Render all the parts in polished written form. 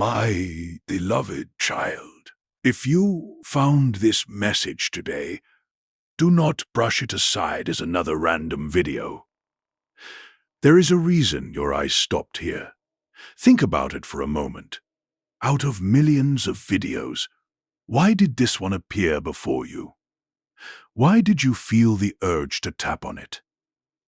My beloved child, if you found this message today, do not brush it aside as another random video. There is a reason your eyes stopped here. Think about it for a moment. Out of millions of videos, why did this one appear before you? Why did you feel the urge to tap on it?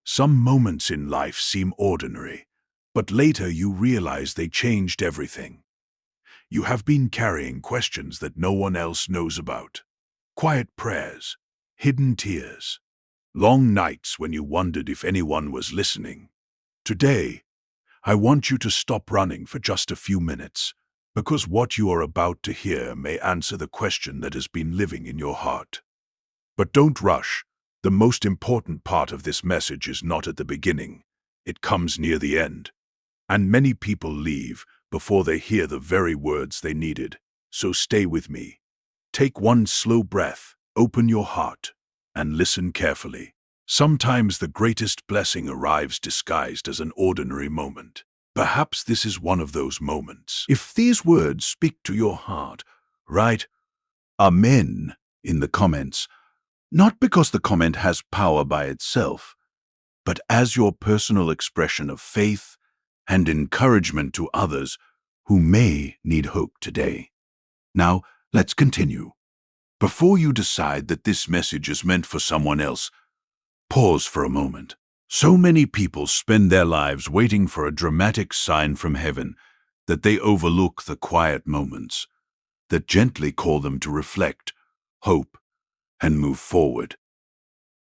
Some moments in life seem ordinary, but later you realize they changed everything. You have been carrying questions that no one else knows about. Quiet prayers, hidden tears, long nights when you wondered if anyone was listening. Today, I want you to stop running for just a few minutes, because what you are about to hear may answer the question that has been living in your heart. But don't rush. The most important part of this message is not at the beginning. It comes near the end. And many people leave before they hear the very words they needed. So stay with me. Take one slow breath, open your heart, and listen carefully. Sometimes the greatest blessing arrives disguised as an ordinary moment. Perhaps this is one of those moments. If these words speak to your heart, write Amen in the comments. Not because the comment has power by itself, but as your personal expression of faith and encouragement to others who may need hope today. Now, let's continue. Before you decide that this message is meant for someone else, pause for a moment. So many people spend their lives waiting for a dramatic sign from heaven that they overlook the quiet moments that gently call them to reflect, hope, and move forward.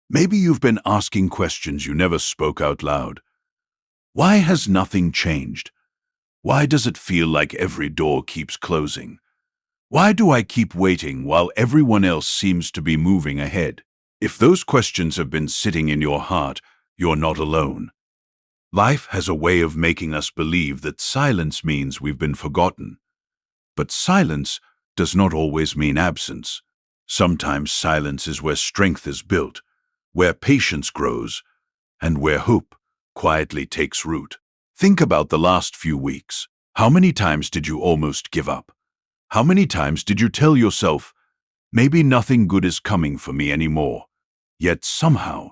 Maybe you've been asking questions you never spoke out loud. Why has nothing changed? Why does it feel like every door keeps closing? Why do I keep waiting while everyone else seems to be moving ahead? If those questions have been sitting in your heart, you're not alone. Life has a way of making us believe that silence means we've been forgotten. But silence does not always mean absence. Sometimes silence is where strength is built, where patience grows, and where hope quietly takes root. Think about the last few weeks. How many times did you almost give up? How many times did you tell yourself, maybe nothing good is coming for me anymore? Yet somehow,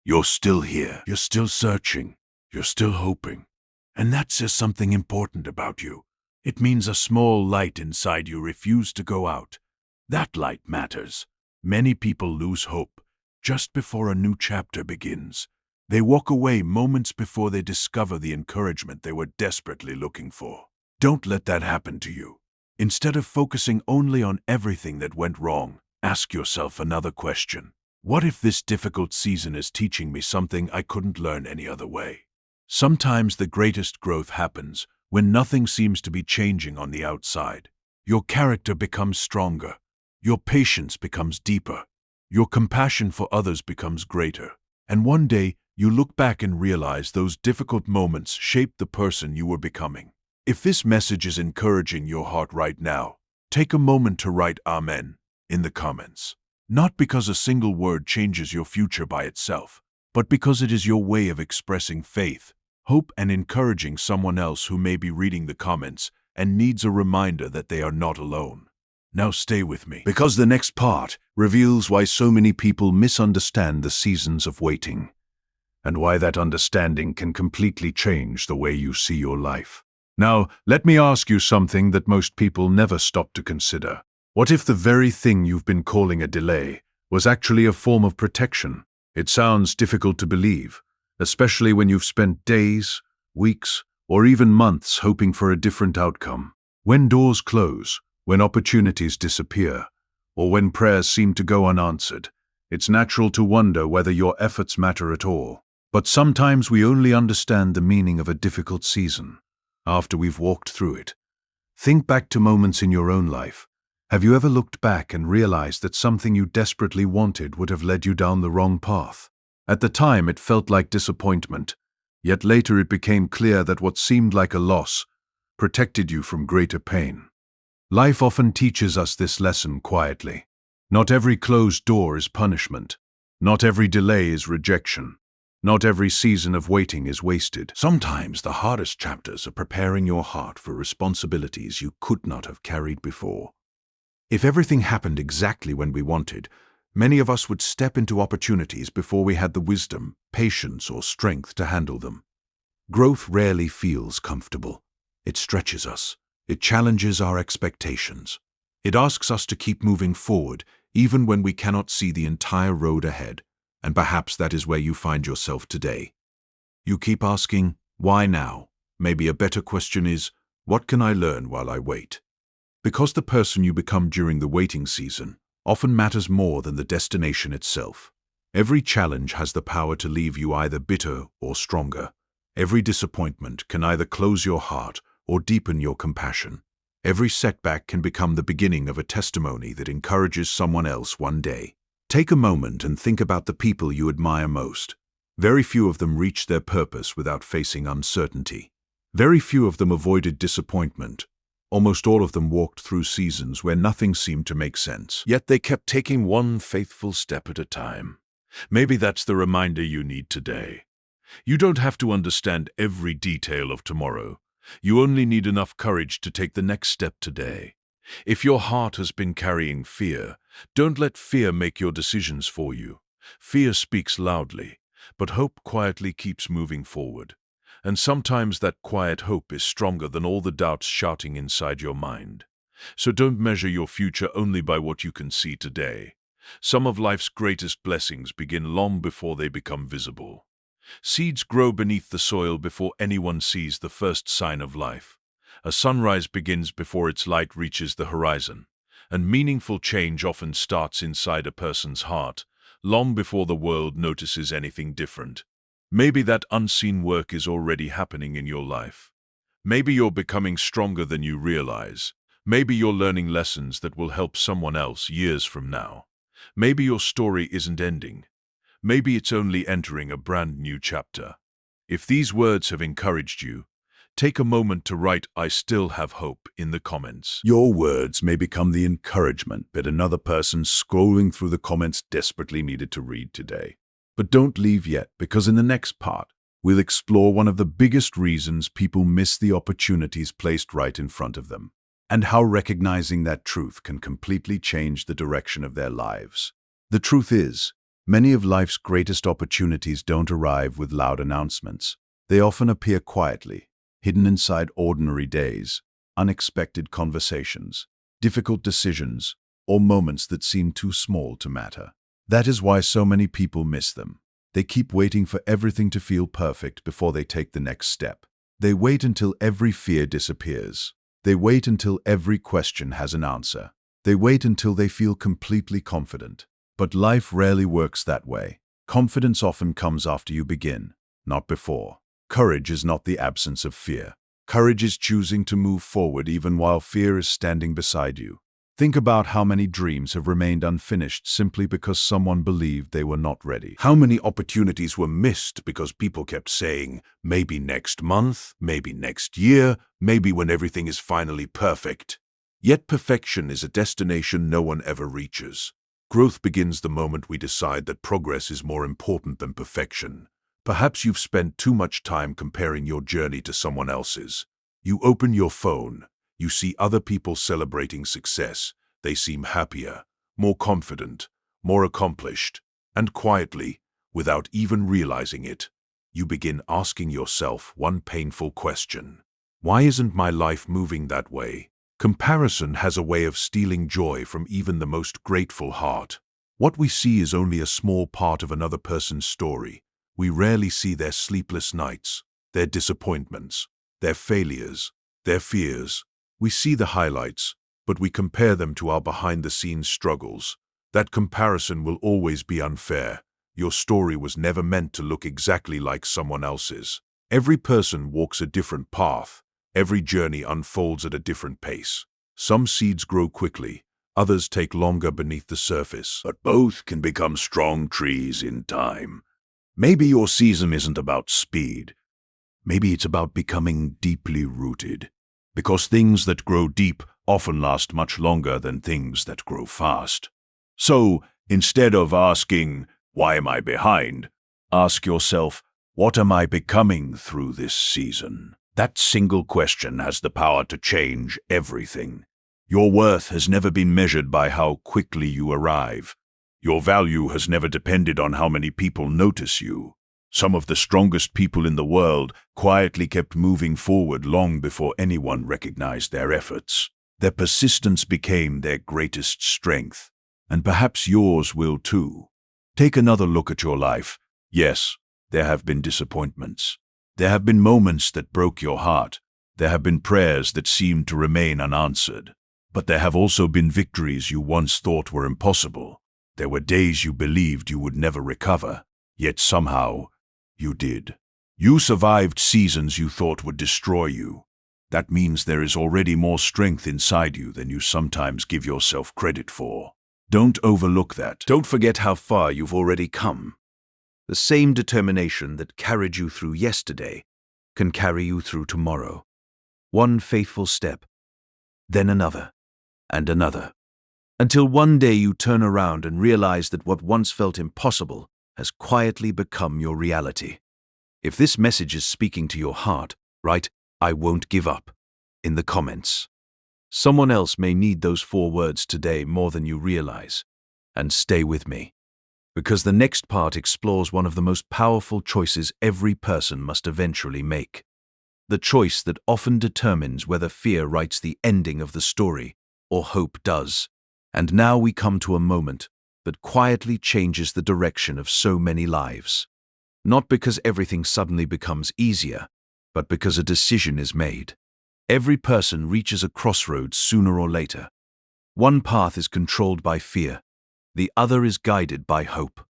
you're still here. You're still searching. You're still hoping. And that says something important about you. It means a small light inside you refused to go out. That light matters. Many people lose hope just before a new chapter begins. They walk away moments before they discover the encouragement they were desperately looking for. Don't let that happen to you. Instead of focusing only on everything that went wrong, ask yourself another question. What if this difficult season is teaching me something I couldn't learn any other way? Sometimes the greatest growth happens when nothing seems to be changing on the outside. Your character becomes stronger. Your patience becomes deeper. Your compassion for others becomes greater. And one day, you look back and realize those difficult moments shaped the person you were becoming. If this message is encouraging your heart right now, take a moment to write Amen in the comments. Not because a single word changes your future by itself, but because it is your way of expressing faith, hope, and encouraging someone else who may be reading the comments and needs a reminder that they are not alone. Now stay with me, because the next part reveals why so many people misunderstand the seasons of waiting, and why that understanding can completely change the way you see your life. Now, let me ask you something that most people never stop to consider. What if the very thing you've been calling a delay was actually a form of protection? It sounds difficult to believe, especially when you've spent days, weeks, or even months hoping for a different outcome. When doors close, when opportunities disappear, or when prayers seem to go unanswered, it's natural to wonder whether your efforts matter at all. But sometimes we only understand the meaning of a difficult season after we've walked through it. Think back to moments in your own life. Have you ever looked back and realized that something you desperately wanted would have led you down the wrong path? At the time, it felt like disappointment, yet later it became clear that what seemed like a loss protected you from greater pain. Life often teaches us this lesson quietly. Not every closed door is punishment. Not every delay is rejection. Not every season of waiting is wasted. Sometimes the hardest chapters are preparing your heart for responsibilities you could not have carried before. If everything happened exactly when we wanted, many of us would step into opportunities before we had the wisdom, patience, or strength to handle them. Growth rarely feels comfortable. It stretches us. It challenges our expectations. It asks us to keep moving forward, even when we cannot see the entire road ahead. And perhaps that is where you find yourself today. You keep asking, why now? Maybe a better question is, what can I learn while I wait? Because the person you become during the waiting season often matters more than the destination itself. Every challenge has the power to leave you either bitter or stronger. Every disappointment can either close your heart or deepen your compassion. Every setback can become the beginning of a testimony that encourages someone else one day. Take a moment and think about the people you admire most. Very few of them reached their purpose without facing uncertainty. Very few of them avoided disappointment. Almost all of them walked through seasons where nothing seemed to make sense. Yet they kept taking one faithful step at a time. Maybe that's the reminder you need today. You don't have to understand every detail of tomorrow. You only need enough courage to take the next step today. If your heart has been carrying fear, don't let fear make your decisions for you. Fear speaks loudly, but hope quietly keeps moving forward. And sometimes that quiet hope is stronger than all the doubts shouting inside your mind. So don't measure your future only by what you can see today. Some of life's greatest blessings begin long before they become visible. Seeds grow beneath the soil before anyone sees the first sign of life. A sunrise begins before its light reaches the horizon, and meaningful change often starts inside a person's heart, long before the world notices anything different. Maybe that unseen work is already happening in your life. Maybe you're becoming stronger than you realize. Maybe you're learning lessons that will help someone else years from now. Maybe your story isn't ending. Maybe it's only entering a brand new chapter. If these words have encouraged you, take a moment to write "I still have hope" in the comments. Your words may become the encouragement that another person scrolling through the comments desperately needed to read today. But don't leave yet, because in the next part, we'll explore one of the biggest reasons people miss the opportunities placed right in front of them, and how recognizing that truth can completely change the direction of their lives. The truth is, many of life's greatest opportunities don't arrive with loud announcements. They often appear quietly, hidden inside ordinary days, unexpected conversations, difficult decisions, or moments that seem too small to matter. That is why so many people miss them. They keep waiting for everything to feel perfect before they take the next step. They wait until every fear disappears. They wait until every question has an answer. They wait until they feel completely confident. But life rarely works that way. Confidence often comes after you begin, not before. Courage is not the absence of fear. Courage is choosing to move forward even while fear is standing beside you. Think about how many dreams have remained unfinished simply because someone believed they were not ready. How many opportunities were missed because people kept saying, maybe next month, maybe next year, maybe when everything is finally perfect. Yet perfection is a destination no one ever reaches. Growth begins the moment we decide that progress is more important than perfection. Perhaps you've spent too much time comparing your journey to someone else's. You open your phone, you see other people celebrating success. They seem happier, more confident, more accomplished, and quietly, without even realizing it, you begin asking yourself one painful question. Why isn't my life moving that way? Comparison has a way of stealing joy from even the most grateful heart. What we see is only a small part of another person's story. We rarely see their sleepless nights, their disappointments, their failures, their fears. We see the highlights, but we compare them to our behind-the-scenes struggles. That comparison will always be unfair. Your story was never meant to look exactly like someone else's. Every person walks a different path. Every journey unfolds at a different pace. Some seeds grow quickly, others take longer beneath the surface, but both can become strong trees in time. Maybe your season isn't about speed. Maybe it's about becoming deeply rooted. Because things that grow deep often last much longer than things that grow fast. So, instead of asking, "Why am I behind?" Ask yourself, what am I becoming through this season? That single question has the power to change everything. Your worth has never been measured by how quickly you arrive. Your value has never depended on how many people notice you. Some of the strongest people in the world quietly kept moving forward long before anyone recognized their efforts. Their persistence became their greatest strength, and perhaps yours will too. Take another look at your life. Yes, there have been disappointments. There have been moments that broke your heart. There have been prayers that seemed to remain unanswered. But there have also been victories you once thought were impossible. There were days you believed you would never recover, yet somehow you did. You survived seasons you thought would destroy you. That means there is already more strength inside you than you sometimes give yourself credit for. Don't overlook that. Don't forget how far you've already come. The same determination that carried you through yesterday can carry you through tomorrow. One faithful step, then another, and another, until one day you turn around and realize that what once felt impossible has quietly become your reality. If this message is speaking to your heart, write, "I won't give up," in the comments. Someone else may need those 4 words today more than you realize. And stay with me, because the next part explores one of the most powerful choices every person must eventually make. The choice that often determines whether fear writes the ending of the story or hope does. And now we come to a moment that quietly changes the direction of so many lives. Not because everything suddenly becomes easier, but because a decision is made. Every person reaches a crossroads sooner or later. One path is controlled by fear. The other is guided by hope.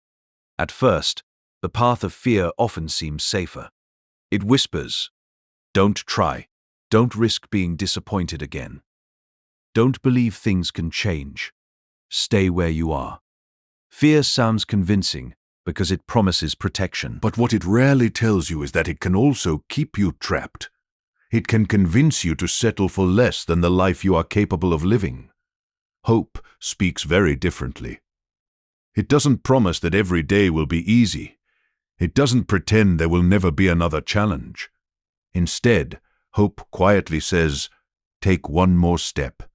At first, the path of fear often seems safer. It whispers, "Don't try. Don't risk being disappointed again. Don't believe things can change. Stay where you are." Fear sounds convincing because it promises protection. But what it rarely tells you is that it can also keep you trapped. It can convince you to settle for less than the life you are capable of living. Hope speaks very differently. It doesn't promise that every day will be easy. It doesn't pretend there will never be another challenge. Instead, hope quietly says, take one more step.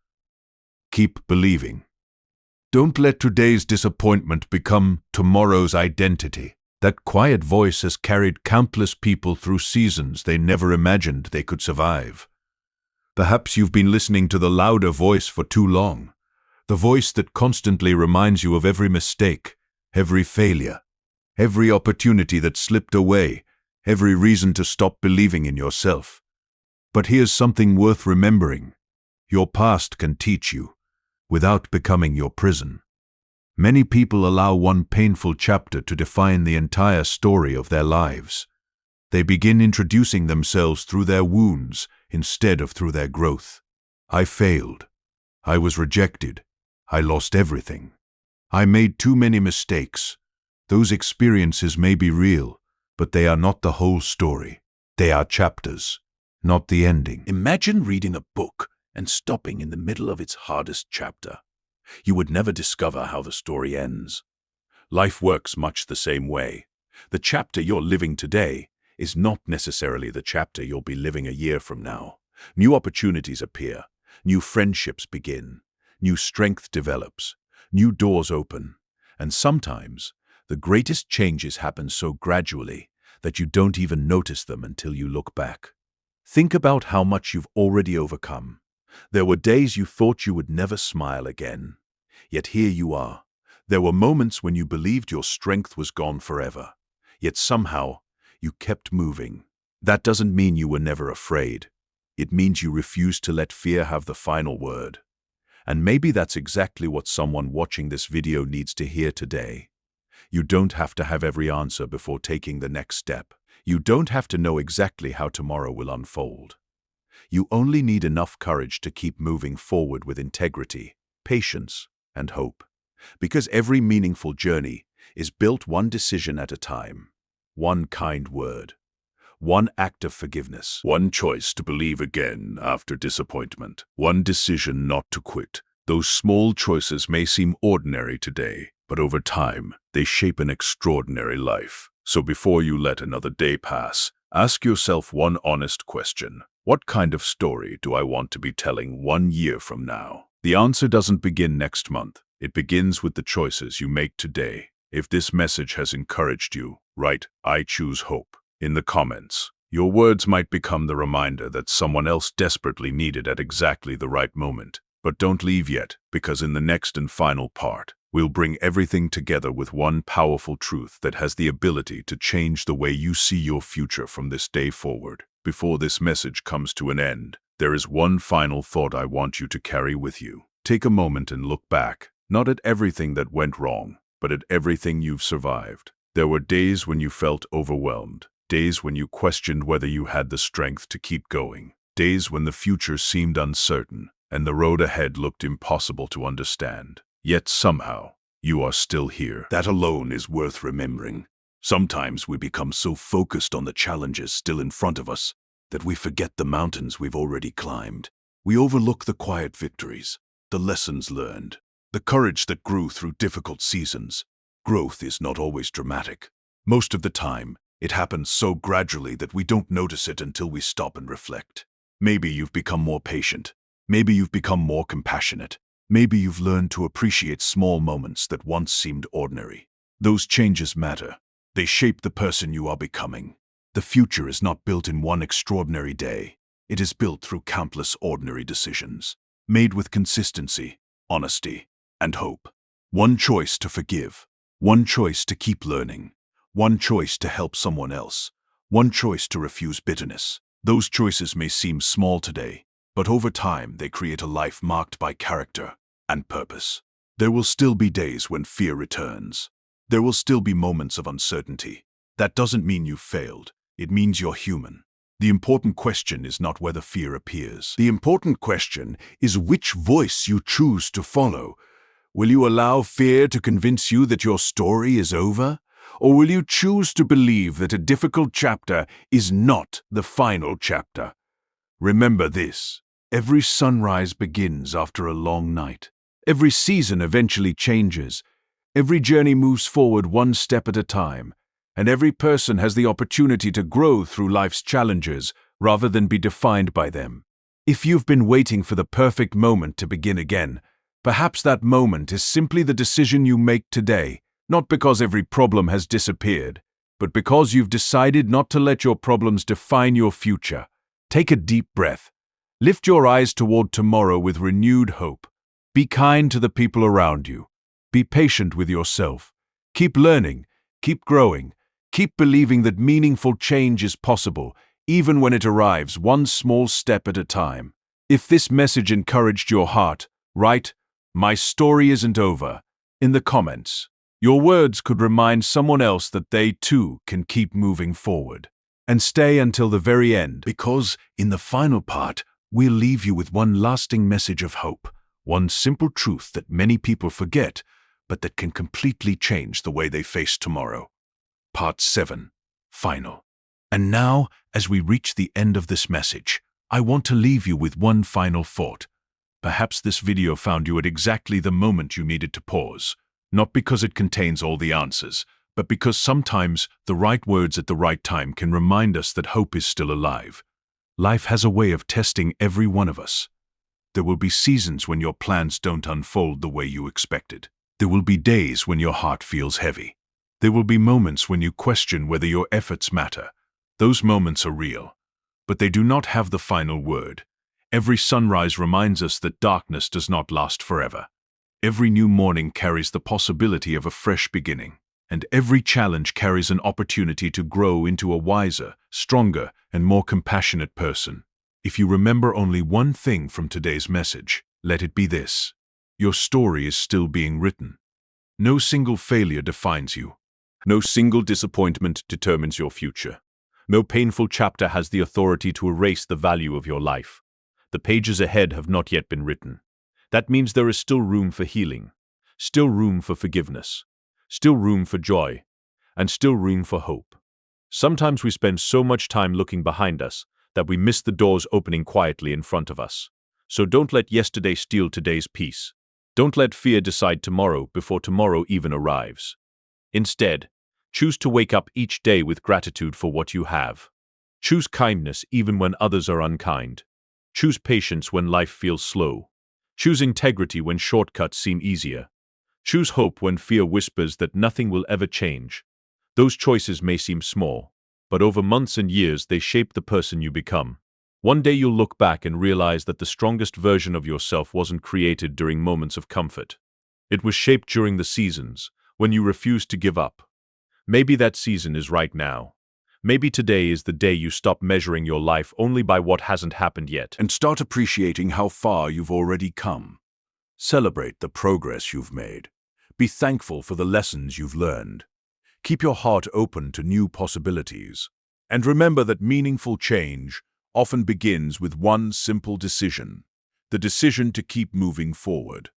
Keep believing. Don't let today's disappointment become tomorrow's identity. That quiet voice has carried countless people through seasons they never imagined they could survive. Perhaps you've been listening to the louder voice for too long. The voice that constantly reminds you of every mistake, every failure, every opportunity that slipped away, every reason to stop believing in yourself. But here's something worth remembering. Your past can teach you, without becoming your prison. Many people allow one painful chapter to define the entire story of their lives. They begin introducing themselves through their wounds instead of through their growth. I failed. I was rejected. I lost everything. I made too many mistakes. Those experiences may be real, but they are not the whole story. They are chapters, not the ending. Imagine reading a book and stopping in the middle of its hardest chapter. You would never discover how the story ends. Life works much the same way. The chapter you're living today is not necessarily the chapter you'll be living a year from now. New opportunities appear, new friendships begin, new strength develops, new doors open, and sometimes the greatest changes happen so gradually that you don't even notice them until you look back. Think about how much you've already overcome. There were days you thought you would never smile again. Yet here you are. There were moments when you believed your strength was gone forever. Yet somehow, you kept moving. That doesn't mean you were never afraid. It means you refused to let fear have the final word. And maybe that's exactly what someone watching this video needs to hear today. You don't have to have every answer before taking the next step. You don't have to know exactly how tomorrow will unfold. You only need enough courage to keep moving forward with integrity, patience, and hope. Because every meaningful journey is built one decision at a time, one kind word, one act of forgiveness, one choice to believe again after disappointment, one decision not to quit. Those small choices may seem ordinary today, but over time, they shape an extraordinary life. So before you let another day pass, ask yourself one honest question. What kind of story do I want to be telling 1 year from now? The answer doesn't begin next month. It begins with the choices you make today. If this message has encouraged you, write "I choose hope" in the comments. Your words might become the reminder that someone else desperately needed at exactly the right moment. But don't leave yet, because in the next and final part, we'll bring everything together with one powerful truth that has the ability to change the way you see your future from this day forward. Before this message comes to an end, there is one final thought I want you to carry with you. Take a moment and look back, not at everything that went wrong, but at everything you've survived. There were days when you felt overwhelmed, days when you questioned whether you had the strength to keep going, days when the future seemed uncertain and the road ahead looked impossible to understand. Yet somehow, you are still here. That alone is worth remembering. Sometimes we become so focused on the challenges still in front of us that we forget the mountains we've already climbed. We overlook the quiet victories, the lessons learned, the courage that grew through difficult seasons. Growth is not always dramatic. Most of the time, it happens so gradually that we don't notice it until we stop and reflect. Maybe you've become more patient. Maybe you've become more compassionate. Maybe you've learned to appreciate small moments that once seemed ordinary. Those changes matter. They shape the person you are becoming. The future is not built in one extraordinary day. It is built through countless ordinary decisions, made with consistency, honesty, and hope. One choice to forgive, one choice to keep learning, one choice to help someone else, one choice to refuse bitterness. Those choices may seem small today, but over time they create a life marked by character and purpose. There will still be days when fear returns. There will still be moments of uncertainty. That doesn't mean you've failed. It means you're human. The important question is not whether fear appears. The important question is which voice you choose to follow. Will you allow fear to convince you that your story is over? Or will you choose to believe that a difficult chapter is not the final chapter? Remember this: every sunrise begins after a long night. Every season eventually changes. Every journey moves forward one step at a time. And every person has the opportunity to grow through life's challenges rather than be defined by them. If you've been waiting for the perfect moment to begin again, perhaps that moment is simply the decision you make today, not because every problem has disappeared, but because you've decided not to let your problems define your future. Take a deep breath. Lift your eyes toward tomorrow with renewed hope. Be kind to the people around you. Be patient with yourself. Keep learning, keep growing, keep believing that meaningful change is possible, even when it arrives one small step at a time. If this message encouraged your heart, write "My story isn't over" in the comments. Your words could remind someone else that they too can keep moving forward. And stay until the very end, because in the final part, we'll leave you with one lasting message of hope, one simple truth that many people forget, but that can completely change the way they face tomorrow. Part 7. Final. And now, as we reach the end of this message, I want to leave you with one final thought. Perhaps this video found you at exactly the moment you needed to pause, not because it contains all the answers, but because sometimes the right words at the right time can remind us that hope is still alive. Life has a way of testing every one of us. There will be seasons when your plans don't unfold the way you expected. There will be days when your heart feels heavy. There will be moments when you question whether your efforts matter. Those moments are real, but they do not have the final word. Every sunrise reminds us that darkness does not last forever. Every new morning carries the possibility of a fresh beginning, and every challenge carries an opportunity to grow into a wiser, stronger, and more compassionate person. If you remember only one thing from today's message, let it be this: your story is still being written. No single failure defines you. No single disappointment determines your future. No painful chapter has the authority to erase the value of your life. The pages ahead have not yet been written. That means there is still room for healing, still room for forgiveness, still room for joy, and still room for hope. Sometimes we spend so much time looking behind us that we miss the doors opening quietly in front of us. So don't let yesterday steal today's peace. Don't let fear decide tomorrow before tomorrow even arrives. Instead, Choose to wake up each day with gratitude for what you have. Choose kindness even when others are unkind. Choose patience when life feels slow. Choose integrity when shortcuts seem easier. Choose hope when fear whispers that nothing will ever change. Those choices may seem small, but over months and years they shape the person you become. One day you'll look back and realize that the strongest version of yourself wasn't created during moments of comfort. It was shaped during the seasons, when you refused to give up. Maybe that season is right now. Maybe today is the day you stop measuring your life only by what hasn't happened yet. And start appreciating how far you've already come. Celebrate the progress you've made. Be thankful for the lessons you've learned. Keep your heart open to new possibilities. And remember that meaningful change often begins with one simple decision: the decision to keep moving forward.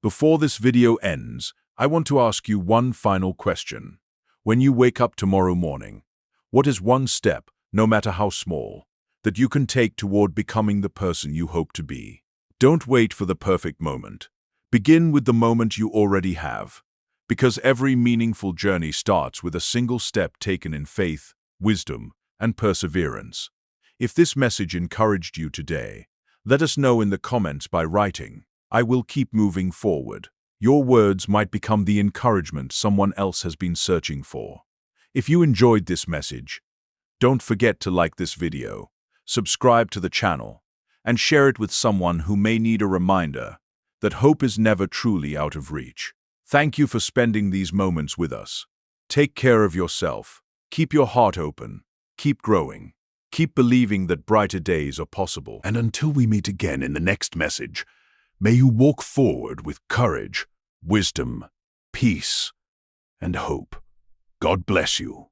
Before this video ends, I want to ask you one final question. When you wake up tomorrow morning, what is one step, no matter how small, that you can take toward becoming the person you hope to be? Don't wait for the perfect moment. Begin with the moment you already have, because every meaningful journey starts with a single step taken in faith, wisdom, and perseverance. If this message encouraged you today, let us know in the comments by writing, "I will keep moving forward." Your words might become the encouragement someone else has been searching for. If you enjoyed this message, don't forget to like this video, subscribe to the channel, and share it with someone who may need a reminder that hope is never truly out of reach. Thank you for spending these moments with us. Take care of yourself, keep your heart open, keep growing, keep believing that brighter days are possible. And until we meet again in the next message, may you walk forward with courage, wisdom, peace, and hope. God bless you.